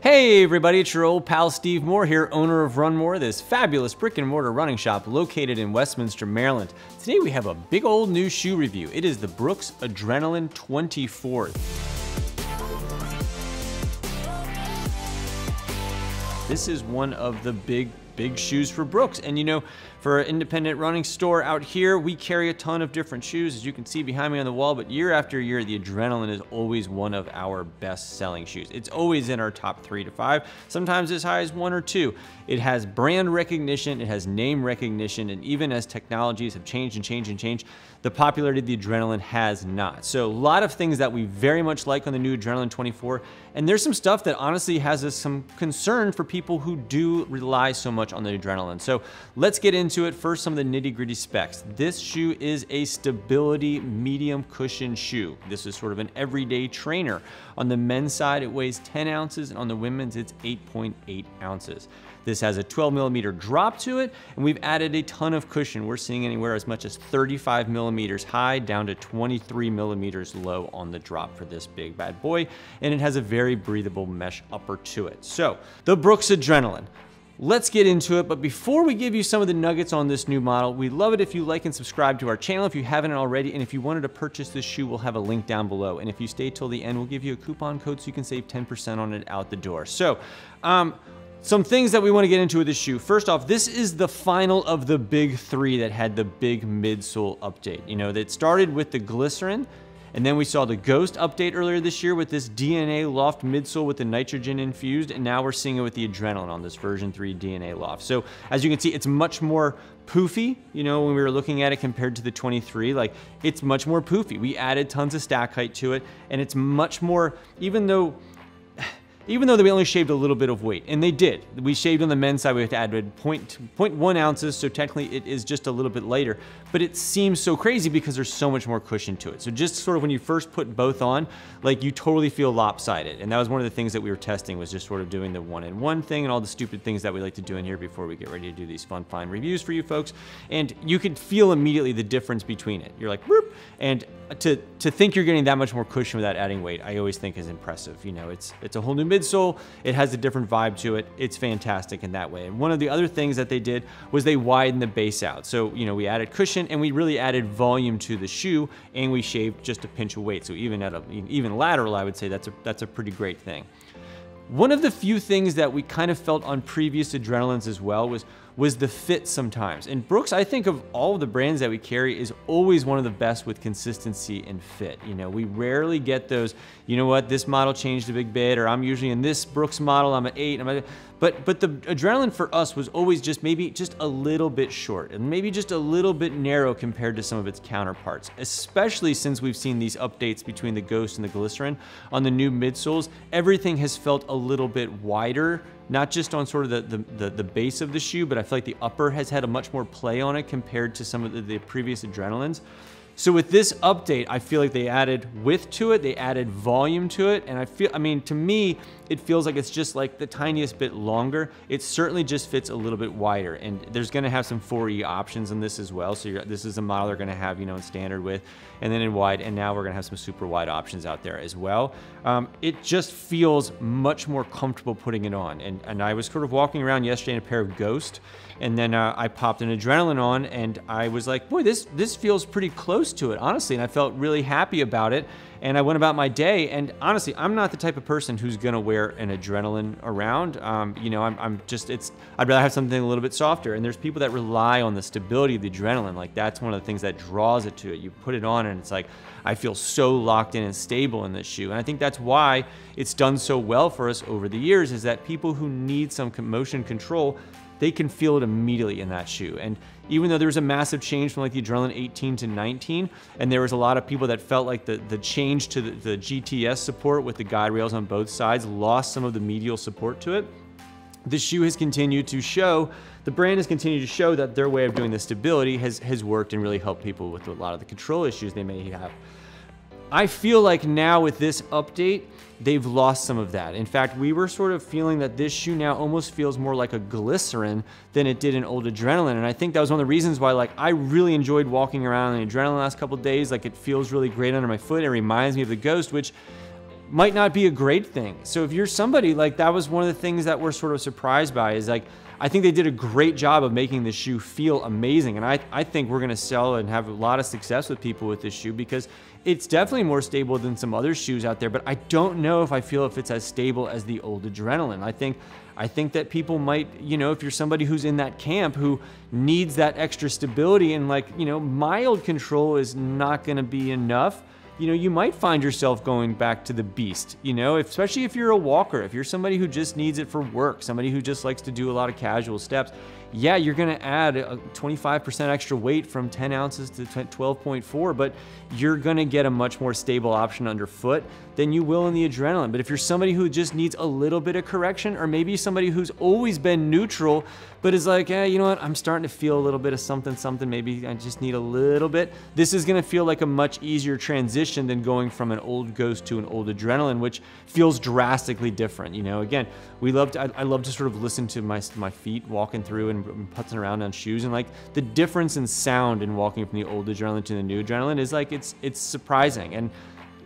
Hey everybody, it's your old pal Steve Moore here, owner of Run More, this fabulous brick and mortar running shop located in Westminster, Maryland. Today we have a big old new shoe review. It is the Brooks Adrenaline 24. This is one of the big shoes for Brooks. And you know, for an independent running store out here, we carry a ton of different shoes, as you can see behind me on the wall, but year after year, the Adrenaline is always one of our best selling shoes. It's always in our top 3 to 5, sometimes as high as 1 or 2. It has brand recognition, it has name recognition, and even as technologies have changed and changed and changed, the popularity of the Adrenaline has not. So a lot of things that we very much like on the new Adrenaline 24, and there's some stuff that honestly has us some concern for people who do rely so much on the Adrenaline. So let's get into it. First, some of the nitty-gritty specs. This shoe is a stability medium cushion shoe. This is sort of an everyday trainer. On the men's side, it weighs 10 ounces, and on the women's, it's 8.8 ounces. This has a 12 millimeter drop to it, and we've added a ton of cushion. We're seeing anywhere as much as 35 millimeters high down to 23 millimeters low on the drop for this big bad boy, and it has a very breathable mesh upper to it. So, the Brooks Adrenaline. Let's get into it, but before we give you some of the nuggets on this new model, we'd love it if you like and subscribe to our channel if you haven't already, and if you wanted to purchase this shoe, we'll have a link down below, and if you stay till the end, we'll give you a coupon code so you can save 10% on it out the door. So, some things that we want to get into with this shoe. First off, this is the final of the big 3 that had the big midsole update. You know, that started with the glycerin, and then we saw the Ghost update earlier this year with this DNA Loft midsole with the nitrogen infused, and now we're seeing it with the Adrenaline on this version 3 DNA Loft. So as you can see, it's much more poofy, you know, when we were looking at it compared to the 23, like it's much more poofy. We added tons of stack height to it, and it's much more, even though we only shaved a little bit of weight, and they did. We shaved on the men's side, we had to add 0.1 ounces, so technically it is just a little bit lighter, but it seems so crazy because there's so much more cushion to it. So just sort of when you first put both on, like you totally feel lopsided. And that was one of the things that we were testing, was just sort of doing the 1-in-1 thing and all the stupid things that we like to do in here before we get ready to do these fun reviews for you folks. And you could feel immediately the difference between it. You're like, whoop, and to think you're getting that much more cushion without adding weight, I always think is impressive. You know, it's a whole new midsole. It has a different vibe to it. It's fantastic in that way. And one of the other things that they did was they widened the base out. So, you know, we added cushion and we really added volume to the shoe, and we shaved just a pinch of weight. So even at even lateral, I would say that's a pretty great thing. One of the few things that we kind of felt on previous Adrenalines as well was the fit sometimes. And Brooks, I think of all of the brands that we carry, is always one of the best with consistency and fit. You know, we rarely get those, you know what, this model changed a big bit, or I'm usually in this Brooks model, I'm at 8, but the Adrenaline for us was always just maybe just a little bit short and maybe just a little bit narrow compared to some of its counterparts, especially since we've seen these updates between the Ghost and the Glycerin on the new midsoles. Everything has felt a little bit wider, not just on sort of the base of the shoe, but I feel like the upper has had a much more play on it compared to some of the previous Adrenalines. So with this update, I feel like they added width to it, they added volume to it, and I mean, to me, it feels like it's just like the tiniest bit longer. It certainly just fits a little bit wider, and there's gonna have some 4E options in this as well. So this is a model they're gonna have, you know, in standard width, and then in wide, and now we're gonna have some super wide options out there as well. It just feels much more comfortable putting it on. And I was sort of walking around yesterday in a pair of Ghost, and then I popped an Adrenaline on, and I was like, boy, this feels pretty close to it, honestly, and I felt really happy about it. And I went about my day, and honestly, I'm not the type of person who's gonna wear an Adrenaline around. You know, I'd rather have something a little bit softer, and there's people that rely on the stability of the Adrenaline. Like, that's one of the things that draws it to it. You put it on and it's like, I feel so locked in and stable in this shoe. And I think that's why it's done so well for us over the years, is that people who need some motion control, they can feel it immediately in that shoe. And even though there was a massive change from like the Adrenaline 18 to 19, and there was a lot of people that felt like the change to the GTS support with the guide rails on both sides lost some of the medial support to it, the shoe has continued to show, the brand has continued to show that their way of doing the stability has worked and really helped people with a lot of the control issues they may have. I feel like now with this update, they've lost some of that. In fact, we were sort of feeling that this shoe now almost feels more like a Glycerin than it did an old Adrenaline. And I think that was one of the reasons why, like, I really enjoyed walking around in the Adrenaline the last couple of days. Like, it feels really great under my foot. It reminds me of the Ghost, which might not be a great thing. So if you're somebody like, that was one of the things that we're sort of surprised by, is like, I think they did a great job of making this shoe feel amazing. And I think we're going to sell and have a lot of success with people with this shoe, because it's definitely more stable than some other shoes out there, but I don't know if I feel if it's as stable as the old Adrenaline. I think that people might, you know, if you're somebody who's in that camp who needs that extra stability, and like, you know, mild control is not going to be enough, you know, you might find yourself going back to the Beast, you know, especially if you're a walker, if you're somebody who just needs it for work, somebody who just likes to do a lot of casual steps. Yeah, you're going to add a 25% extra weight from 10 ounces to 12.4, but you're going to get a much more stable option underfoot than you will in the Adrenaline. But if you're somebody who just needs a little bit of correction, or maybe somebody who's always been neutral, but is like, you know what, I'm starting to feel a little bit of something, maybe I just need a little bit. This is going to feel like a much easier transition than going from an old Ghost to an old Adrenaline, which feels drastically different. You know, again, I love to sort of listen to my feet walking through and putzing around on shoes, and like the difference in sound in walking from the old Adrenaline to the new Adrenaline is like, it's surprising. And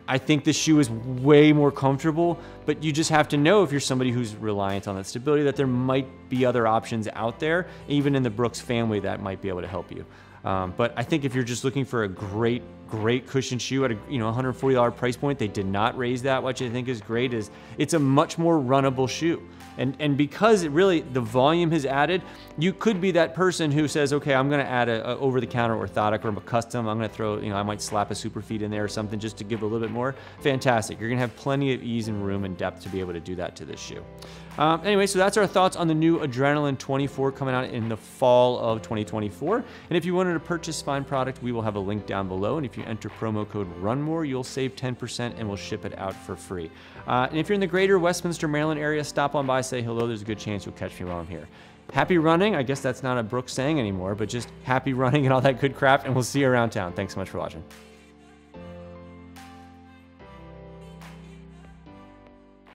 I think the shoe is way more comfortable, but you just have to know, if you're somebody who's reliant on that stability, that there might be other options out there, even in the Brooks family, that might be able to help you. But I think if you're just looking for a great cushion shoe at a $140 price point, they did not raise that, which I think is great. It's a much more runnable shoe. And because it really, the volume has added, you could be that person who says, okay, I'm going to add a over-the-counter orthotic, or a custom. I'm going to throw, I might slap a Superfeet in there or something just to give a little bit more. Fantastic. You're going to have plenty of ease and room and depth to be able to do that to this shoe. Anyway, so that's our thoughts on the new Adrenaline 24 coming out in the fall of 2024. And if you wanted to purchase fine product, we will have a link down below. And if you enter promo code RUNMORE, you'll save 10% and we'll ship it out for free. And if you're in the greater Westminster, Maryland area, stop on by, say hello. There's a good chance you'll catch me while I'm here. Happy running. I guess that's not a Brooks saying anymore, but just happy running and all that good crap. And we'll see you around town. Thanks so much for watching.